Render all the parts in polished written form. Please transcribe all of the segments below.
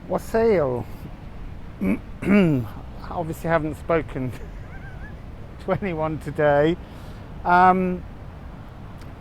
Wassail. Obviously haven't spoken to anyone today. Um,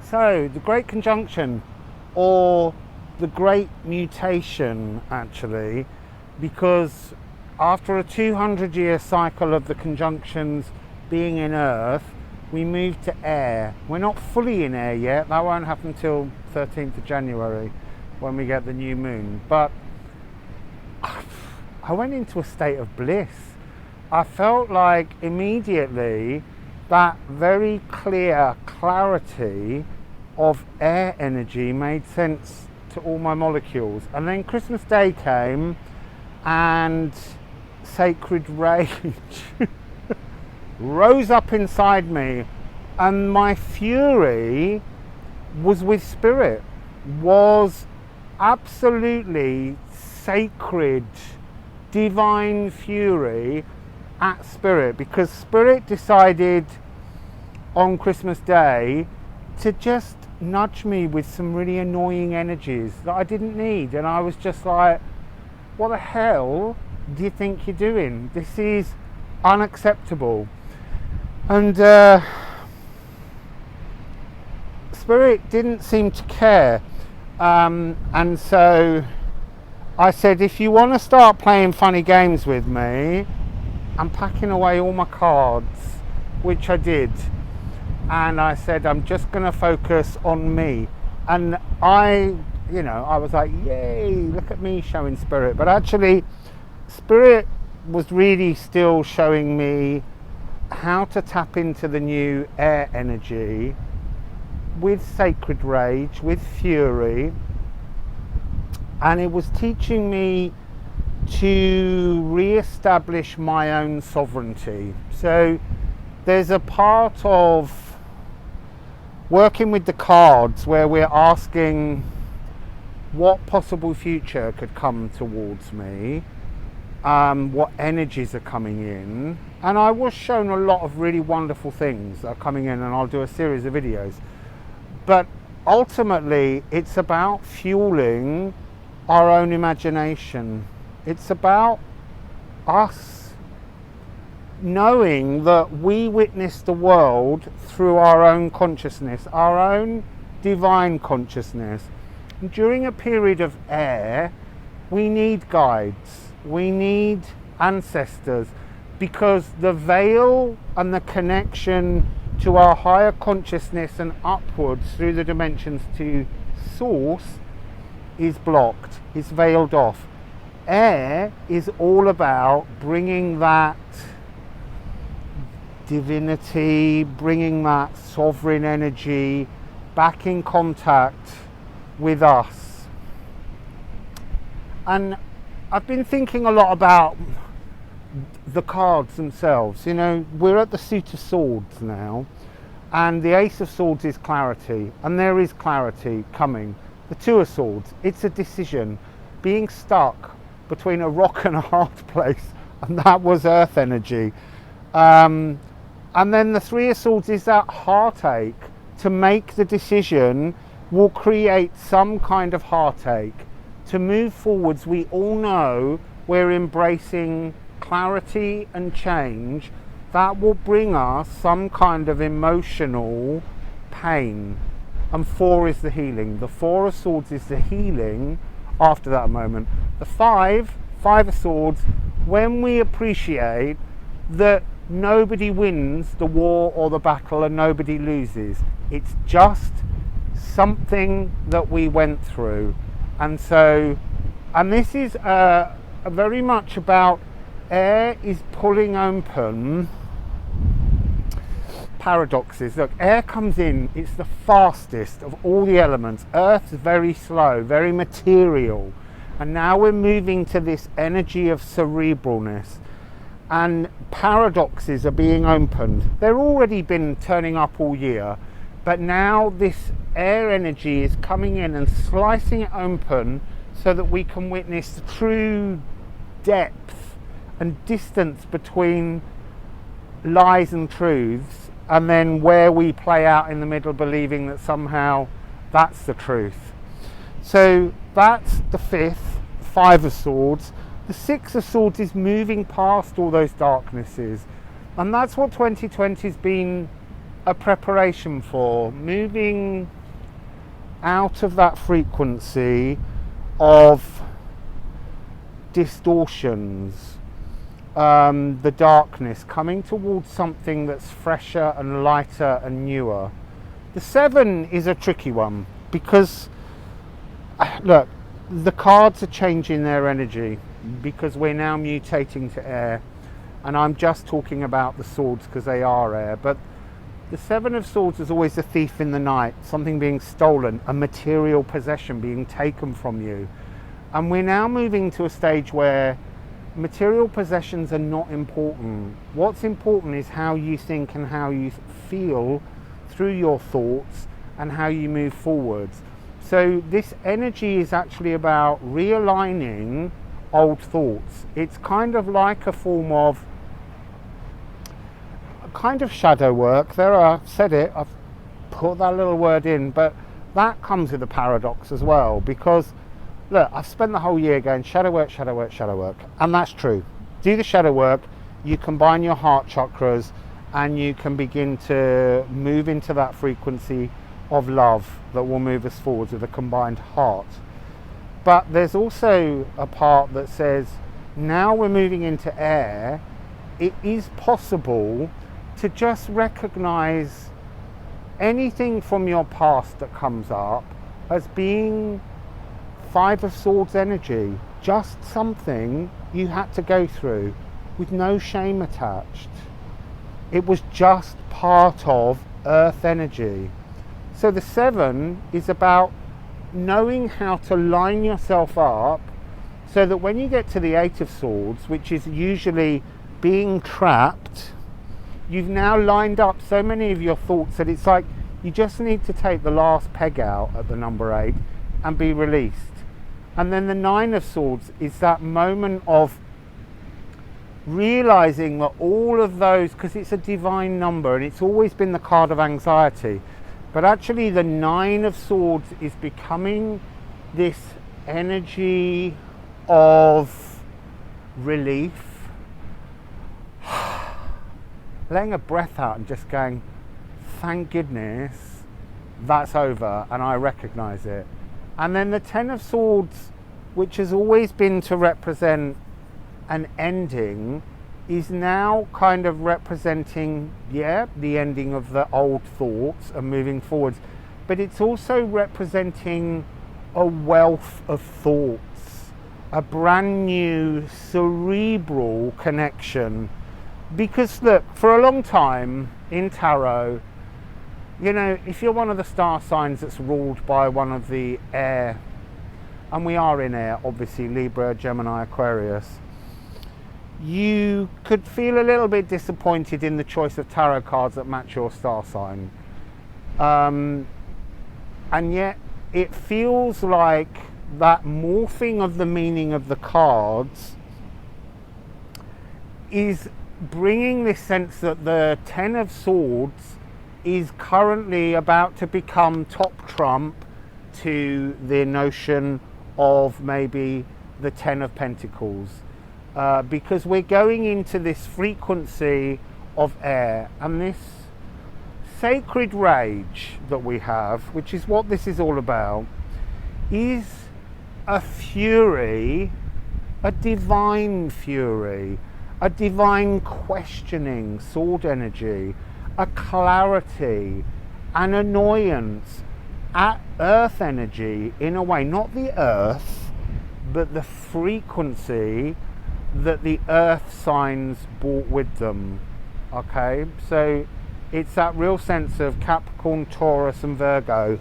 so the Great Conjunction, or the Great Mutation actually, because after a 200-year cycle of the conjunctions being in Earth, we moved to air. We're not fully in air yet, that won't happen until 13th of January when we get the new moon, but I went into a state of bliss. I felt like immediately that very clear clarity of air energy made sense to all my molecules. And then Christmas Day came and sacred rage rose up inside me, and my fury was with spirit, was absolutely sacred, divine fury at spirit, because spirit decided on Christmas Day to just nudge me with some really annoying energies that I didn't need, and I was just like, what the hell do you think you're doing? This is unacceptable. And spirit didn't seem to care, and so I said, if you want to start playing funny games with me, I'm packing away all my cards, which I did. And I said, I'm just going to focus on me. And I was like, yay, look at me showing spirit. But actually, spirit was really still showing me how to tap into the new air energy with sacred rage, with fury. And it was teaching me to re-establish my own sovereignty. So there's a part of working with the cards where we're asking what possible future could come towards me, what energies are coming in. And I was shown a lot of really wonderful things that are coming in, and I'll do a series of videos. But ultimately, it's about fueling our own imagination. It's about us knowing that we witness the world through our own consciousness, our own divine consciousness. And during a period of air, we need guides, we need ancestors, because the veil and the connection to our higher consciousness and upwards through the dimensions to source is blocked, is veiled off. Air is all about bringing that divinity, bringing that sovereign energy back in contact with us. And I've been thinking a lot about the cards themselves. We're at the Suit of Swords now, and the Ace of Swords is clarity, and there is clarity coming. The Two of Swords, it's a decision, being stuck between a rock and a hard place, and that was earth energy. And then the Three of Swords is that heartache. To make the decision will create some kind of heartache. To move forwards, we all know we're embracing clarity and change. That will bring us some kind of emotional pain. And 4 is the healing. The 4 of Swords is the healing after that moment. The 5 of Swords, when we appreciate that nobody wins the war or the battle and nobody loses. It's just something that we went through. And this is very much about air is pulling open paradoxes. Look, air comes in, it's the fastest of all the elements. Earth's very slow, very material. And now we're moving to this energy of cerebralness. And paradoxes are being opened. They've already been turning up all year, but now this air energy is coming in and slicing it open so that we can witness the true depth and distance between lies and truths, and then where we play out in the middle believing that somehow that's the truth. So that's the 5th. Five of Swords. The Six of Swords is moving past all those darknesses. And that's what 2020 has been a preparation for. Moving out of that frequency of distortions, the darkness, coming towards something that's fresher and lighter and newer. The Seven is a tricky one because, look, the cards are changing their energy because we're now mutating to air, and I'm just talking about the swords because they are air, but the Seven of Swords is always a thief in the night, something being stolen, a material possession being taken from you. And we're now moving to a stage where material possessions are not important. What's important is how you think and how you feel through your thoughts and how you move forwards. So this energy is actually about realigning old thoughts. It's kind of like a form of shadow work. I've said it, I've put that little word in, but that comes with a paradox as well, because look, I've spent the whole year going shadow work, shadow work, shadow work, and that's true. Do the shadow work, you combine your heart chakras, and you can begin to move into that frequency of love that will move us forwards with a combined heart. But there's also a part that says, now we're moving into air, it is possible to just recognize anything from your past that comes up as being Five of Swords energy, just something you had to go through with no shame attached. It was just part of earth energy. So the Seven is about knowing how to line yourself up so that when you get to the Eight of Swords, which is usually being trapped, you've now lined up so many of your thoughts that it's like you just need to take the last peg out at the number 8 and be released. And then the Nine of Swords is that moment of realizing that all of those, because it's a divine number and it's always been the card of anxiety, but actually the Nine of Swords is becoming this energy of relief, letting a breath out and just going, thank goodness that's over and I recognize it. And then the Ten of Swords, which has always been to represent an ending, is now kind of representing, the ending of the old thoughts and moving forwards. But it's also representing a wealth of thoughts, a brand new cerebral connection. Because look, for a long time in tarot, if you're one of the star signs that's ruled by one of the air, and we are in air, obviously, Libra, Gemini, Aquarius, you could feel a little bit disappointed in the choice of tarot cards that match your star sign. And yet it feels like that morphing of the meaning of the cards is bringing this sense that the Ten of Swords is currently about to become top trump to the notion of maybe the Ten of Pentacles, because we're going into this frequency of air and this sacred rage that we have, which is what this is all about, is a fury, a divine fury, a divine questioning, sword energy, a clarity, an annoyance at earth energy in a way, not the earth, but the frequency that the earth signs brought with them. Okay, so it's that real sense of Capricorn, Taurus and Virgo.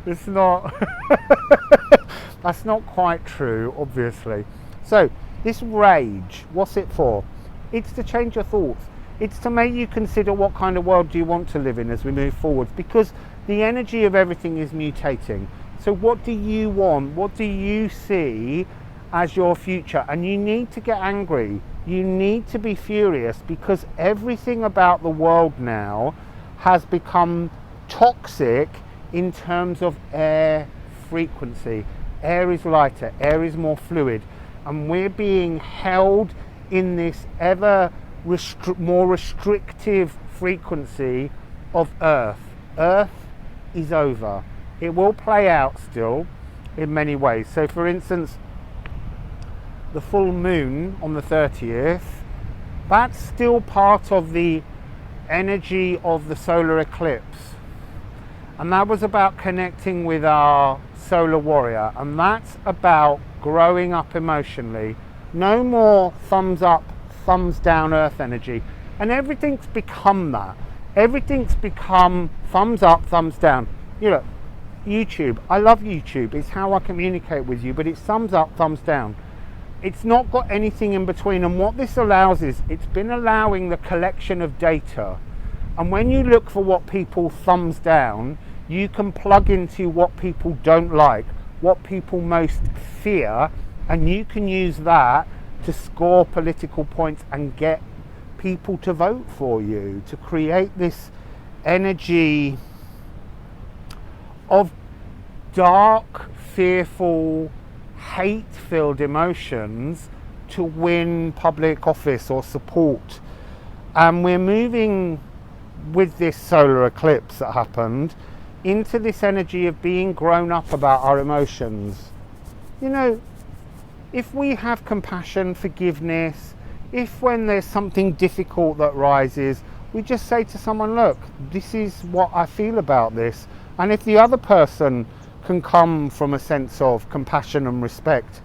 It's not that's not quite true, obviously. So this rage, what's it for? It's to change your thoughts. It's to make you consider what kind of world do you want to live in as we move forwards, because the energy of everything is mutating. So what do you want? What do you see as your future? And you need to get angry. You need to be furious, because everything about the world now has become toxic in terms of air frequency. Air is lighter, air is more fluid, and we're being held in this ever more restrictive frequency of Earth. Earth is over. It will play out still in many ways. So for instance, the full moon on the 30th, that's still part of the energy of the solar eclipse. And that was about connecting with our solar warrior. And that's about growing up emotionally. No more thumbs up, thumbs down earth energy. And everything's become that. Everything's become thumbs up, thumbs down. You know, YouTube, I love YouTube. It's how I communicate with you, but it's thumbs up, thumbs down. It's not got anything in between. And what this allows is, it's been allowing the collection of data. And when you look for what people thumbs down, you can plug into what people don't like, what people most fear, and you can use that to score political points and get people to vote for you, to create this energy of dark, fearful, hate-filled emotions to win public office or support. And we're moving with this solar eclipse that happened into this energy of being grown up about our emotions. You know, if we have compassion, forgiveness, if when there's something difficult that rises, we just say to someone, look, this is what I feel about this. And if the other person can come from a sense of compassion and respect,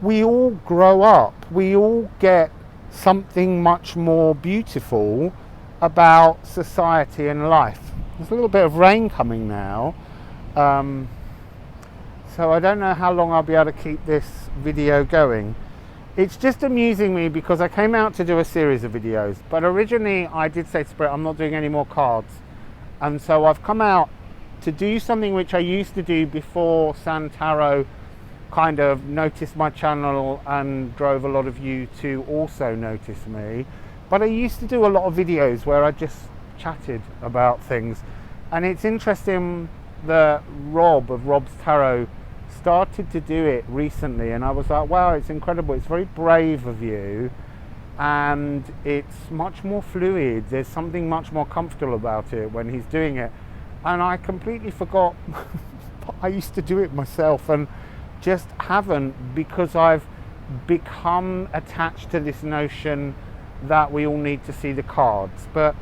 we all grow up. We all get something much more beautiful about society and life. There's a little bit of rain coming now. So I don't know how long I'll be able to keep this video going. It's just amusing me because I came out to do a series of videos, but originally I did say to Spirit, I'm not doing any more cards. And so I've come out to do something which I used to do before Santaro kind of noticed my channel and drove a lot of you to also notice me. But I used to do a lot of videos where I just chatted about things. And it's interesting that Rob of Rob's Tarot started to do it recently, and I was like, wow, it's incredible. It's very brave of you, and it's much more fluid. There's something much more comfortable about it when he's doing it. And I completely forgot I used to do it myself and just haven't, because I've become attached to this notion that we all need to see the cards. But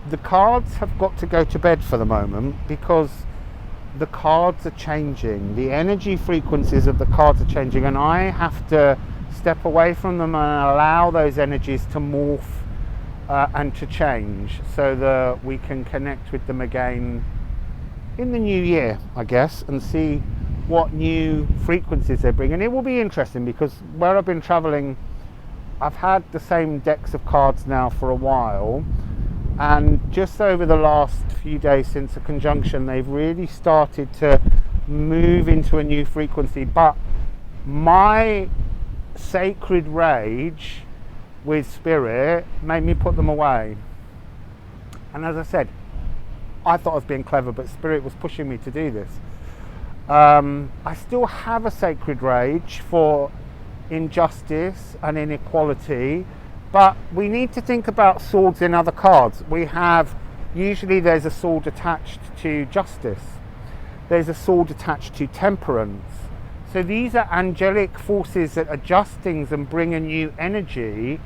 the cards have got to go to bed for the moment, because the cards are changing. The energy frequencies of the cards are changing, and I have to step away from them and allow those energies to morph and to change, so that we can connect with them again in the new year, I guess, and see what new frequencies they bring. And it will be interesting, because where I've been traveling, I've had the same decks of cards now for a while, and just over the last few days since the conjunction, they've really started to move into a new frequency. But my sacred rage with Spirit made me put them away. And as I said, I thought I was being clever, but Spirit was pushing me to do this. I still have a sacred rage for injustice and inequality, but we need to think about swords in other cards. We have, usually there's a sword attached to justice. There's a sword attached to temperance. So these are angelic forces that adjust things and bring a new energy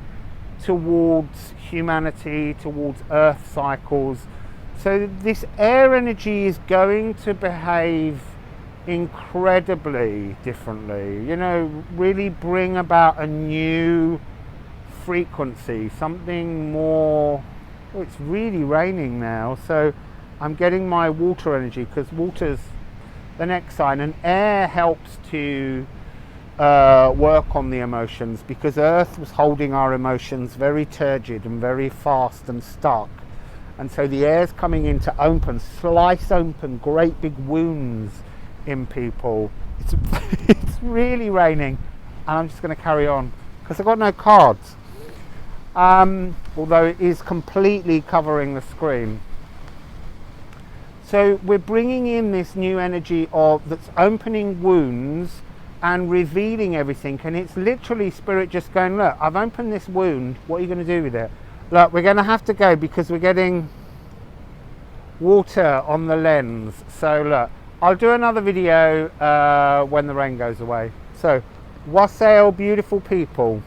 towards humanity, towards earth cycles. So this air energy is going to behave incredibly differently, you know, really bring about a new frequency, something more. Oh, it's really raining now, so I'm getting my water energy, because water's the next sign, and air helps to work on the emotions, because earth was holding our emotions very turgid and very fast and stuck, and so the air's coming in to open, slice open great big wounds in people. It's really raining, and I'm just going to carry on because I've got no cards, although it is completely covering the screen. So we're bringing in this new energy of that's opening wounds and revealing everything, and it's literally spirit just going, look, I've opened this wound, what are you going to do with it? Look, we're going to have to go because we're getting water on the lens. So look, I'll do another video when the rain goes away. So wassail beautiful people.